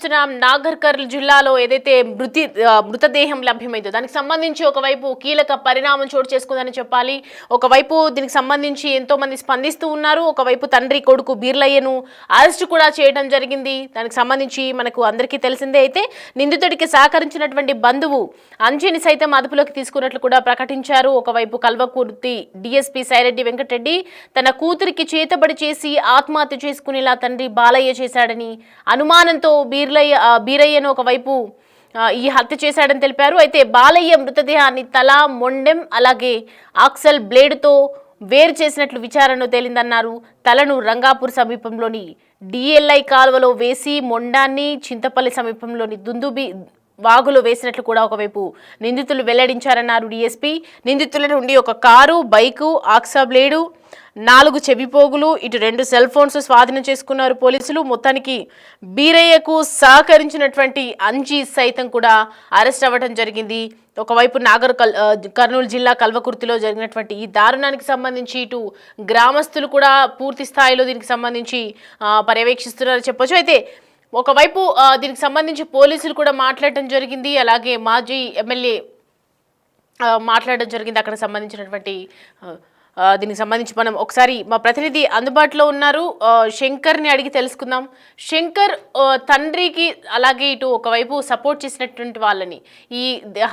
చూస్తున్నాం నాగర్ కర్నూలు జిల్లాలో ఏదైతే మృతదేహం లభ్యమైందో దానికి సంబంధించి ఒకవైపు కీలక పరిణామం చోటు చేసుకుందని చెప్పాలి. ఒకవైపు దీనికి సంబంధించి ఎంతో మంది స్పందిస్తూ ఉన్నారు. ఒకవైపు తండ్రి కొడుకు బీర్లయ్యను అరెస్ట్ కూడా చేయడం జరిగింది. దానికి సంబంధించి మనకు అందరికీ తెలిసిందే. అయితే నిందితుడికి సహకరించినటువంటి బంధువు అంజీని సైతం అదుపులోకి తీసుకున్నట్లు కూడా ప్రకటించారు. ఒకవైపు కల్వకుర్తి డీఎస్పీ సైరెడ్డి వెంకటరెడ్డి తన కూతురికి చేతబడి చేసి ఆత్మహత్య చేసుకునేలా తండ్రి బాలయ్య చేశాడని, అనుమానంతో బీరయ్యను ఒకవైపు ఈ హత్య చేశాడని తెలిపారు. అయితే బాలయ్య మృతదేహాన్ని తల, మొండెం అలాగే ఆక్సల్ బ్లేడుతో వేరు చేసినట్లు విచారణలో తేలిందన్నారు. తలను రంగాపూర్ సమీపంలోని డిఎల్ఐ కాలువలో వేసి మొండాన్ని చింతపల్లి సమీపంలోని దుందుబి వాగులో వేసినట్లు కూడా ఒకవైపు నిందితులు వెల్లడించారన్నారు డీఎస్పీ. నిందితుల నుండి ఒక కారు, బైకు, ఆక్సా బ్లేడు, 4 చెవిపోగులు, ఇటు 2 సెల్ ఫోన్స్ స్వాధీనం చేసుకున్నారు పోలీసులు. మొత్తానికి బీరయ్యకు సహకరించినటువంటి అంజీ సైతం కూడా అరెస్ట్ అవ్వడం జరిగింది. ఒకవైపు కర్నూలు జిల్లా కల్వకుర్తిలో జరిగినటువంటి ఈ దారుణానికి సంబంధించి ఇటు గ్రామస్తులు కూడా పూర్తి స్థాయిలో దీనికి సంబంధించి పర్యవేక్షిస్తున్నారని చెప్పొచ్చు. అయితే ఒకవైపు దీనికి సంబంధించి పోలీసులు కూడా మాట్లాడటం జరిగింది. అలాగే మాజీ ఎమ్మెల్యే మాట్లాడడం జరిగింది. అక్కడ సంబంధించినటువంటి దీనికి సంబంధించి మనం ఒకసారి మా ప్రతినిధి అందుబాటులో ఉన్నారు, శంకర్ని అడిగి తెలుసుకుందాం. శంకర్, తండ్రికి అలాగే ఇటు ఒకవైపు సపోర్ట్ చేసినటువంటి వాళ్ళని, ఈ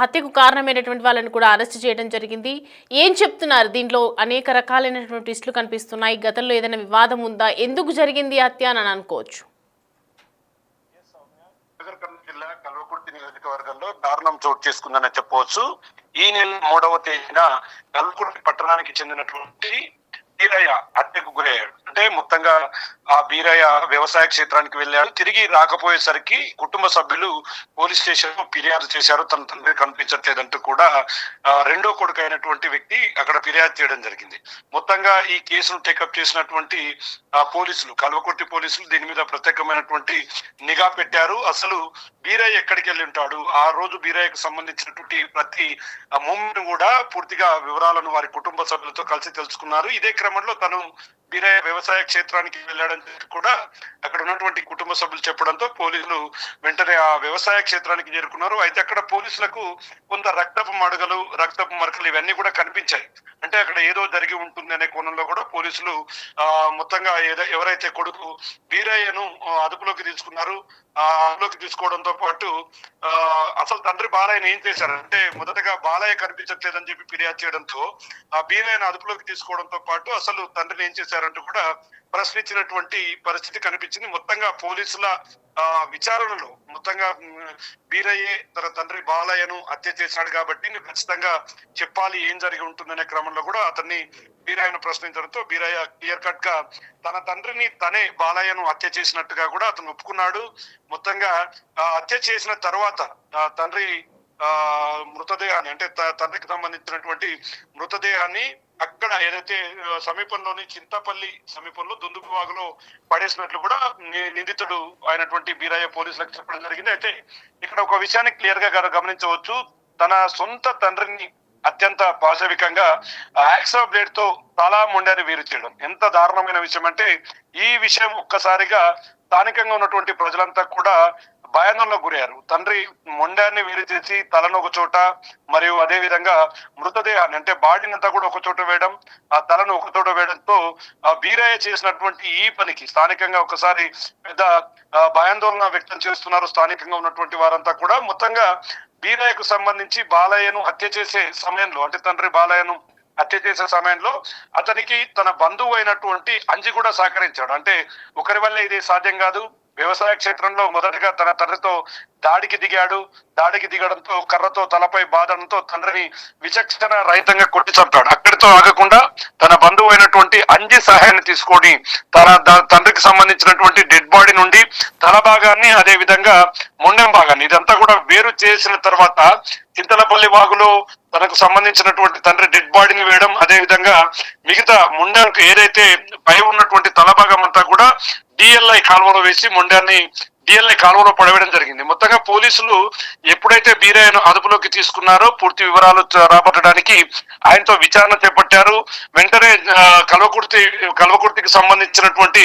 హత్యకు కారణమైనటువంటి వాళ్ళని కూడా అరెస్ట్ చేయడం జరిగింది. ఏం చెప్తున్నారు? దీంట్లో అనేక రకాలైనటువంటి ట్విస్టులు కనిపిస్తున్నాయి. గతంలో ఏదైనా వివాదం ఉందా? ఎందుకు జరిగింది హత్య అని అనుకోవచ్చు? జిల్లా కల్వకుర్తి నియోజకవర్గంలో దారుణం చోటు చేసుకుందని చెప్పవచ్చు. ఈ నెల 3వ తేదీన కల్వకుర్తి పట్టణానికి చెందినటువంటి బీరయ్య హత్యకు గురయ్యాడు. అంటే మొత్తంగా ఆ బీరయ్య వ్యవసాయ క్షేత్రానికి వెళ్ళాడు. తిరిగి రాకపోయేసరికి కుటుంబ సభ్యులు పోలీస్ స్టేషన్ లో ఫిర్యాదు చేశారు. తన తండ్రి కనిపించట్లేదంటూ కూడా రెండో కొడుకు అయినటువంటి వ్యక్తి అక్కడ ఫిర్యాదు చేయడం జరిగింది. మొత్తంగా ఈ కేసును టేకప్ చేసినటువంటి పోలీసులు, కల్వకుర్తి పోలీసులు దీని మీద ప్రత్యేకమైనటువంటి నిఘా పెట్టారు. అసలు బీరయ్య ఎక్కడికి వెళ్ళి ఉంటాడు, ఆ రోజు బీరయ్యకు సంబంధించినటువంటి ప్రతి మూమెంట్ కూడా పూర్తిగా వివరాలను వారి కుటుంబ సభ్యులతో కలిసి తెలుసుకున్నారు. ఇదే క్రమంలో తను బీరయ్య వ్యవసాయ క్షేత్రానికి వెళ్ళాడని కూడా అక్కడ ఉన్నటువంటి కుటుంబ సభ్యులు చెప్పడంతో పోలీసులు వెంటనే ఆ వ్యవసాయ క్షేత్రానికి చేరుకున్నారు. అయితే అక్కడ పోలీసులకు కొంత రక్తపు మడుగలు, రక్తపు మరకలు ఇవన్నీ కూడా కనిపించాయి. అంటే అక్కడ ఏదో జరిగి ఉంటుంది అనే కోణంలో కూడా పోలీసులు మొత్తంగా ఎవరైతే కొడుకు బీరయ్యను అదుపులోకి తీసుకున్నారు. అదుపులోకి తీసుకోవడంతో పాటు అసలు తండ్రి బాలయ్యను ఏం చేశారంటే, మొదటగా బాలయ్య కనిపించట్లేదని చెప్పి ఫిర్యాదు చేయడంతో ఆ బీరయ్యను అదుపులోకి తీసుకోవడంతో పాటు అసలు తండ్రిని ఏం చేశారంటూ కూడా ప్రశ్నించినటువంటి పరిస్థితి కనిపించింది. మొత్తంగా పోలీసుల విచారణలో మొత్తంగా బీరయ్యే తన తండ్రి బాలయ్యను హత్య చేశాడు కాబట్టి ఖచ్చితంగా చెప్పాలి ఏం జరిగి ఉంటుందనే క్రమంలో కూడా అతన్ని బీరయ్యను ప్రశ్నించడంతో బీరయ్య క్లియర్ కట్ గా తన తండ్రిని తనే బాలయ్యను హత్య చేసినట్టుగా కూడా అతను ఒప్పుకున్నాడు. మొత్తంగా హత్య చేసిన తర్వాత తండ్రి మృతదేహాన్ని, అంటే తండ్రికి సంబంధించినటువంటి మృతదేహాన్ని అక్కడ ఏదైతే సమీపంలోని చింతపల్లి సమీపంలో దుందుబి వాగులో పడేసినట్లు కూడా నిందితుడు అయినటువంటి బీరయ్య పోలీసులకు చెప్పడం జరిగింది. అయితే ఇక్కడ ఒక విషయాన్ని క్లియర్ గా గమనించవచ్చు. తన సొంత తండ్రిని అత్యంత పాశవికంగా యాక్సా బ్లేడ్ తో తలా మొండాన్ని వేరు చేయడం ఎంత దారుణమైన విషయం అంటే, ఈ విషయం ఒక్కసారిగా స్థానికంగా ఉన్నటువంటి ప్రజలంతా కూడా భయాందోళనకు గురయ్యారు. తండ్రి మొండాన్ని వేరు చేసి తలను ఒక చోట, మరియు అదే విధంగా మృతదేహాన్ని అంటే బాడీనంతా కూడా ఒక చోట వేయడం, ఆ తలను ఒక చోట వేయడంతో బీరయ్య చేసినటువంటి ఈ పనికి స్థానికంగా ఒకసారి పెద్ద భయాందోళన వ్యక్తం చేస్తున్నారు స్థానికంగా ఉన్నటువంటి వారంతా కూడా. మొత్తంగా బీరయ్యకు సంబంధించి బాలయ్యను హత్య చేసే సమయంలో, అంటే తండ్రి బాలయ్యను హత్య చేసే సమయంలో అతనికి తన బంధువు అయినటువంటి అంజి కూడా సహకరించాడు. అంటే ఒకరి వల్ల ఇది సాధ్యం కాదు. వ్యవసాయ క్షేత్రంలో మొదటగా తన తండ్రితో దాడికి దిగాడు. దాడికి దిగడంతో కర్రతో తలపై బాధడంతో తండ్రిని విచక్షణ రహితంగా కొట్టి చంపాడు. అక్కడితో ఆగకుండా తన బంధువు అయినటువంటి అంజి సహాయాన్ని తీసుకొని తన తండ్రికి సంబంధించినటువంటి డెడ్ బాడీ నుండి తల భాగాన్ని, అదే విధంగా మొండెం భాగాన్ని ఇదంతా కూడా వేరు చేసిన తర్వాత చింతలపల్లి వాగులో తనకు సంబంధించినటువంటి తండ్రి డెడ్ బాడీని వేయడం, అదే విధంగా మిగతా మొండెంకు ఏదైతే పై ఉన్నటువంటి తల భాగం అంతా కూడా డిఎల్ఐ కాలువలో వేసి మొండాన్ని డిఎల్ఐ కాలువలో పడవేయడం జరిగింది. మొత్తంగా పోలీసులు ఎప్పుడైతే బీరయ్యను అదుపులోకి తీసుకున్నారో పూర్తి వివరాలు రాబట్టడానికి ఆయనతో విచారణ చేపట్టారు. వెంటనే కల్వకుర్తికి సంబంధించినటువంటి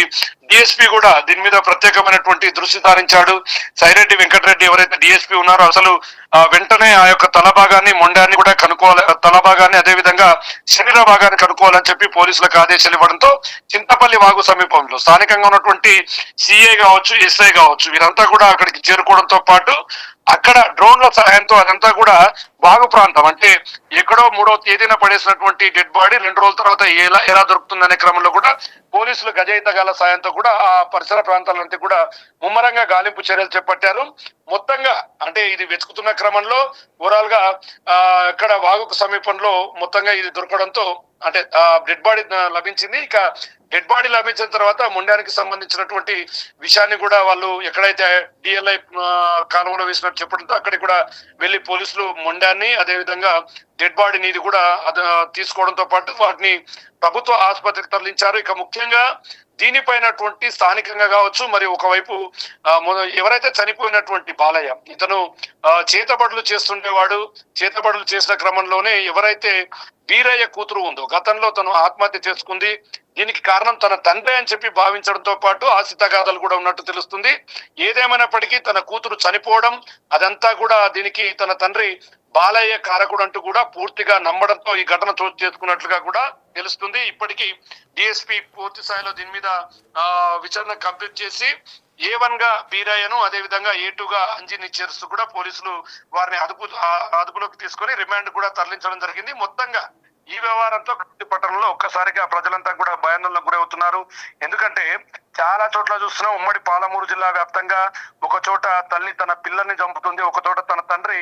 డిఎస్పీ కూడా దీని మీద ప్రత్యేకమైనటువంటి దృష్టి సారించాడు. సైరెడ్డి వెంకటరెడ్డి ఎవరైతే డిఎస్పీ ఉన్నారో అసలు వెంటనే ఆ యొక్క తల భాగాన్ని మొండాన్ని కూడా కనుక్కోవాలి, తల భాగాన్ని అదేవిధంగా శరీర భాగాన్ని కనుక్కోవాలని చెప్పి పోలీసులకు ఆదేశాలు ఇవ్వడంతో చింతపల్లి వాగు సమీపంలో స్థానికంగా ఉన్నటువంటి సిఐ కావచ్చు, ఎస్ఐ కావచ్చు, వీరంతా కూడా అక్కడికి చేరుకోవడంతో పాటు అక్కడ డ్రోన్ల సహాయంతో అదంతా కూడా వాగు ప్రాంతం అంటే ఎక్కడో 3వ తేదీన పడేసినటువంటి డెడ్ బాడీ 2 రోజుల తర్వాత ఎలా దొరుకుతుందనే క్రమంలో కూడా పోలీసులు గజయితగాల సాయంతో కూడా ఆ పరిసర ప్రాంతాలంతా కూడా ముమ్మరంగా గాలింపు చర్యలు చేపట్టారు. మొత్తంగా అంటే ఇది వెతుకుతున్న క్రమంలో ఓవరాల్ గా ఇక్కడ వాగుకు సమీపంలో మొత్తంగా ఇది దొరకడంతో అంటే డెడ్ బాడీ లభించింది. ఇక డెడ్ బాడీ లభించిన తర్వాత ముండానికి సంబంధించినటువంటి విషయాన్ని కూడా వాళ్ళు ఎక్కడైతే డిఎల్ఐ కాలువలో వేసినట్టు చెప్పడంతో అక్కడికి కూడా వెళ్లి పోలీసులు ముండాన్ని అదేవిధంగా డెడ్ బాడీని ఇది కూడా తీసుకోవడంతో పాటు వాటిని ప్రభుత్వ ఆసుపత్రికి తరలించారు. ఇక ముఖ్యంగా దీనిపైనటువంటి స్థానికంగా కావచ్చు, మరి ఒకవైపు ఎవరైతే చనిపోయినటువంటి బాలయ్య ఇతను చేతబడులు చేస్తుండేవాడు. చేతబడులు చేసిన క్రమంలోనే ఎవరైతే వీరయ్య కూతురు ఉందో గతంలో తను ఆత్మహత్య చేసుకుంది. దీనికి కారణం తన తండ్రి అని చెప్పి భావించడంతో పాటు ఆస్తి తగాదాలు కూడా ఉన్నట్టు తెలుస్తుంది. ఏదేమైనప్పటికీ తన కూతురు చనిపోవడం అదంతా కూడా దీనికి తన తండ్రి బాలయ్య కారకుడు అంటూ కూడా పూర్తిగా నమ్మడంతో ఈ ఘటన చోటు చేసుకున్నట్లుగా కూడా తెలుస్తుంది. ఇప్పటికీ డిఎస్పీ పూర్తి స్థాయిలో దీని మీద విచారణ కంప్లీట్ చేసి A1 గా బీరయ్యను అదేవిధంగా A2 గా అంజిని చేరుస్తూ కూడా పోలీసులు వారిని అదుపులోకి తీసుకొని రిమాండ్ కూడా తరలించడం జరిగింది. మొత్తంగా ఈ వ్యవహారంతో పట్టణంలో ఒక్కసారిగా ప్రజలంతా కూడా భయాందోళనకు గురవుతున్నారు. ఎందుకంటే చాలా చోట్ల చూస్తున్నాం, ఉమ్మడి పాలమూరు జిల్లా వ్యాప్తంగా ఒక చోట తల్లి తన పిల్లల్ని చంపుతుంది, ఒక చోట తన తండ్రి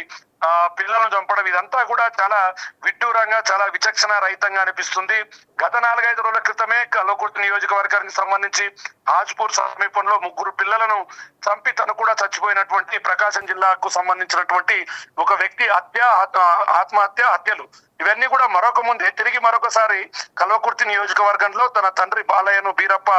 పిల్లలను చంపడం, ఇదంతా కూడా చాలా విడ్డూరంగా చాలా విచక్షణ రహితంగా అనిపిస్తుంది. గత 4-5 రోజుల క్రితమే కల్వకుర్తి నియోజకవర్గానికి సంబంధించి హాజ్పూర్ సమీపంలో 3 పిల్లలను చంపి తను కూడా చచ్చిపోయినటువంటి ప్రకాశం జిల్లాకు సంబంధించినటువంటి ఒక వ్యక్తి ఆత్మహత్య హత్యలు ఇవన్నీ కూడా తిరిగి మరొకసారి కల్వకుర్తి నియోజకవర్గంలో తన తండ్రి బాలయ్యను బీరప్ప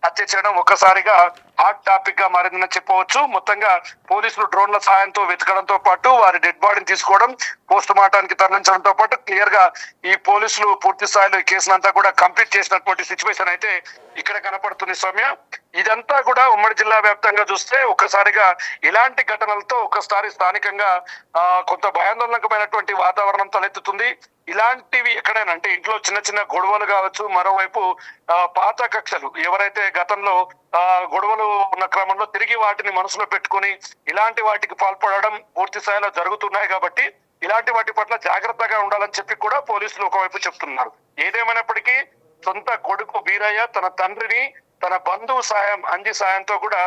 హత్య చేయడం ఒక్కసారిగా హాట్ టాపిక్ గా మారిందని చెప్పవచ్చు. మొత్తంగా పోలీసులు డ్రోన్ల సాయంతో వెతకడంతో పాటు వారి డెడ్ బాడీని తీసుకోవడం, పోస్ట్ మార్టానికి తరలించడంతో పాటు క్లియర్ గా ఈ పోలీసులు పూర్తి స్థాయిలో ఈ కేసునంతా కూడా కంప్లీట్ చేసినటువంటి సిచ్యువేషన్ అయితే ఇక్కడ కనపడుతుంది. సౌమ్య, ఇదంతా కూడా ఉమ్మడి జిల్లా వ్యాప్తంగా చూస్తే ఒక్కసారిగా ఇలాంటి ఘటనలతో ఒక్కసారి స్థానికంగా కొంత భయాందోళనకమైనటువంటి వాతావరణం తలెత్తుతుంది. ఇలాంటివి ఎక్కడైనా అంటే ఇంట్లో చిన్న చిన్న గొడవలు కావచ్చు, మరోవైపు పాత కక్షలు ఎవరైతే గతంలో గొడవలు ఉన్న క్రమంలో తిరిగి వాటిని మనసులో పెట్టుకుని ఇలాంటి వాటికి పాల్పడడం పూర్తి స్థాయిలో జరుగుతున్నాయి. కాబట్టి ఇలాంటి వాటి పట్ల జాగ్రత్తగా ఉండాలని చెప్పి కూడా పోలీసులు ఒకవైపు చెప్తున్నారు. ఏదేమైనప్పటికీ సొంత కొడుకు వీరయ్య తన తండ్రిని తన బంధువు అంజి సాయంతో కూడా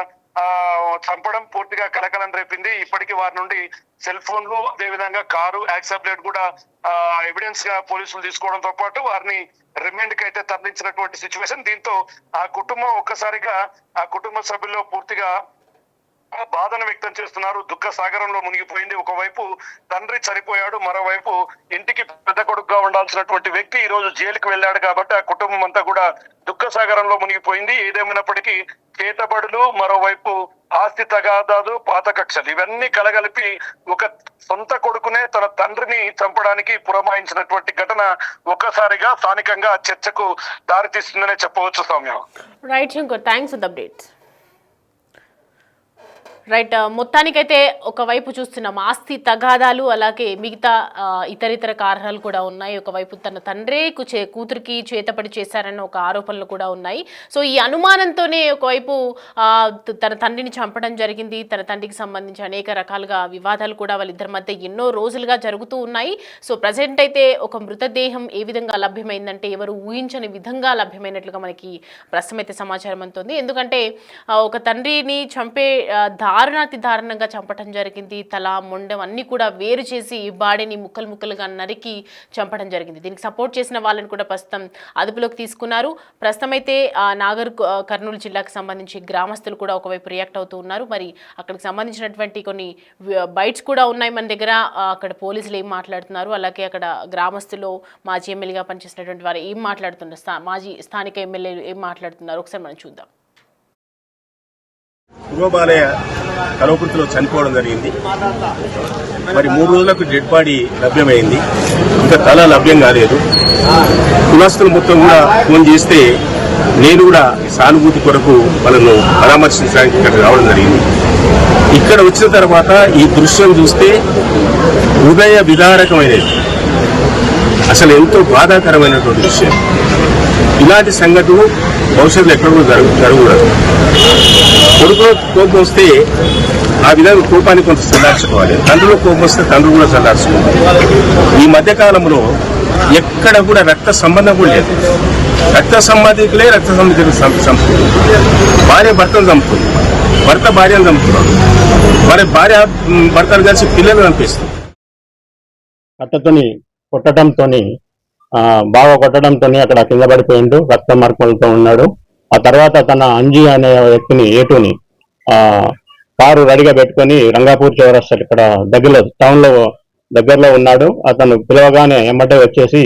చంపడం పూర్తిగా కలకలం రేపింది. ఇప్పటికీ వారి నుండి సెల్ ఫోన్లు అదేవిధంగా కారు యాక్సిడెంట్ ప్లేట్ కూడా ఎవిడెన్స్ గా పోలీసులు తీసుకోవడంతో పాటు వారిని రిమాండ్ కి అయితే తరలించినటువంటి సిచ్యువేషన్. దీంతో ఆ కుటుంబం ఒక్కసారిగా ఆ కుటుంబ సభ్యుల్లో పూర్తిగా బాధను వ్యక్తం చేస్తున్నారు. దుఃఖ సాగరంలో మునిగిపోయింది. ఒకవైపు తండ్రి చనిపోయాడు, మరోవైపు ఇంటికి పెద్ద కొడుకుగా ఉండాల్సినటువంటి వ్యక్తి ఈ రోజు జైలుకి వెళ్ళాడు. కాబట్టి ఆ కుటుంబం అంతా కూడా దుఃఖ సాగరంలో మునిగిపోయింది. ఏదేమైనప్పటికీ చేతబడులు, మరోవైపు ఆస్తి తగాదాలు, పాత కక్షలు ఇవన్నీ కలగలిపి ఒక సొంత కొడుకునే తన తండ్రిని చంపడానికి పురమాయించినటువంటి ఘటన ఒక్కసారిగా స్థానికంగా చర్చకు దారితీస్తుందనే చెప్పవచ్చు. Soumya, right Shankar, thanks for the updates. Right, మొత్తానికైతే ఒకవైపు చూస్తున్నాం ఆస్తి తగాదాలు, అలాగే మిగతా ఇతరితర కారణాలు కూడా ఉన్నాయి. ఒకవైపు తన తండ్రే కూతురికి చేతపడి చేశారన్న ఒక ఆరోపణలు కూడా ఉన్నాయి. సో ఈ అనుమానంతోనే ఒకవైపు తన తండ్రిని చంపడం జరిగింది. తన తండ్రికి సంబంధించి అనేక రకాలుగా వివాదాలు కూడా వాళ్ళిద్దరి మధ్య ఎన్నో రోజులుగా జరుగుతూ ఉన్నాయి. సో ప్రజెంట్ అయితే ఒక మృతదేహం ఏ విధంగా లభ్యమైందంటే ఎవరు ఊహించని విధంగా లభ్యమైనట్లుగా మనకి ప్రస్తుతం అయితే సమాచారం అందుతుంది. ఎందుకంటే ఒక తండ్రిని చంపే దారుణాతి దారుణంగా చంపడం జరిగింది. తల మొండెం అన్ని కూడా వేరు చేసి బాడీని ముక్కలు ముక్కలుగా నరికి చంపడం జరిగింది. దీనికి సపోర్ట్ చేసిన వాళ్ళని కూడా ప్రస్తుతం అదుపులోకి తీసుకున్నారు. ప్రస్తుతం అయితే నాగర్ కర్నూలు జిల్లాకు సంబంధించి గ్రామస్తులు కూడా ఒకవైపు రియాక్ట్ అవుతూ ఉన్నారు. మరి అక్కడికి సంబంధించినటువంటి కొన్ని బైట్స్ కూడా ఉన్నాయి మన దగ్గర. అక్కడ పోలీసులు ఏం మాట్లాడుతున్నారు, అలాగే అక్కడ గ్రామస్తులు మాజీ ఎమ్మెల్యేగా పనిచేసినటువంటి వారు ఏం మాట్లాడుతున్నారు, మాజీ స్థానిక ఎమ్మెల్యేలు ఏం మాట్లాడుతున్నారు ఒకసారి మనం చూద్దాం. బాలయ్య కల్వకుర్తిలో చనిపోవడం జరిగింది. మరి 3 రోజులకు డెడ్ బాడీ లభ్యమైంది. ఇంకా తల లభ్యం కాలేదు. కులస్తులు మొత్తం కూడా ఫోన్ చేస్తే నేను కూడా సానుభూతి కొరకు వాళ్ళను పరామర్శించడానికి ఇక్కడ రావడం జరిగింది. ఇక్కడ వచ్చిన తర్వాత ఈ దృశ్యం చూస్తే హృదయ విదారకమైనది, అసలు ఎంతో బాధాకరమైనటువంటి విషయం. ఇలాంటి సంఘటనలు భవిష్యత్తులో ఎక్కడ కూడా జరగకూడదు. కొడుకులో కోపం వస్తే ఆ విధంగా కోపాన్ని కొంత చల్లార్చుకోవాలి, తండ్రిలో కోపం వస్తే తండ్రి కూడా చల్లార్చుకోవాలి. ఈ మధ్య కాలంలో ఎక్కడ కూడా రక్త సంబంధం కూడా లేదు. రక్త సంబంధికులే రక్త సంబంధికులు చంపుతుంది, భార్య భర్తను చంపుతుంది, భర్త భార్యను చంపుతున్నాడు, మరి భార్య భర్తలు కలిసి పిల్లలు చంపేస్తుంది. కట్టతోని కొట్టడంతోని బాగా కొట్టడంతోని అక్కడ కింద పడిపోయిండు, రక్త మార్పులతో ఉన్నాడు. ఆ తర్వాత తన అంజీ అనే వ్యక్తిని ఏటుని కారు రెడీగా పెట్టుకొని రంగాపూర్ చౌరస్తా ఇక్కడ దగ్గరలో టౌన్ లో దగ్గరలో ఉన్నాడు. అతను పిలవగానే ఎమ్మటే వచ్చేసి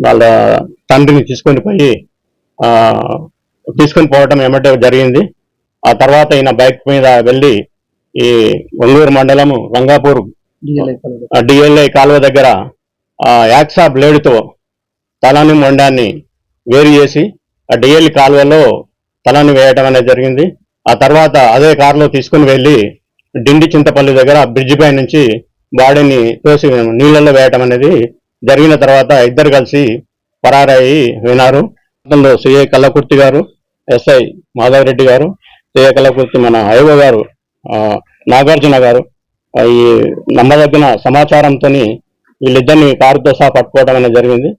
వాళ్ళ తండ్రిని తీసుకొని పోవటం ఎమ్మటే జరిగింది. ఆ తర్వాత ఈయన బైక్ మీద వెళ్ళి ఈ ఒంగూరు మండలము రంగాపూర్ డిఎల్ఐ కాలువ దగ్గర యాక్సా బ్లేడ్తో తలని మొండాన్ని వేరు చేసి ఆ డిఎల్ఐ కాలువలో తలని వేయటం అనేది జరిగింది. ఆ తర్వాత అదే కారులో తీసుకుని వెళ్ళి డిండి చింతపల్లి దగ్గర బ్రిడ్జి పై నుంచి బాడీని తోసి నీళ్లలో వేయటం అనేది జరిగిన తర్వాత ఇద్దరు కలిసి పరారయ్యి వినారు. అతనిలో సిఐ కల్లకుర్తి గారు, ఎస్ఐ మాధవరెడ్డి గారు, సిఐ కల్లకుర్తి మన ఐఓ గారు నాగార్జున గారు ఈ నమ్మదగిన సమాచారంతో వీళ్ళిద్దరిని కారుతో సహా పట్టుకోవడం అనేది జరిగింది.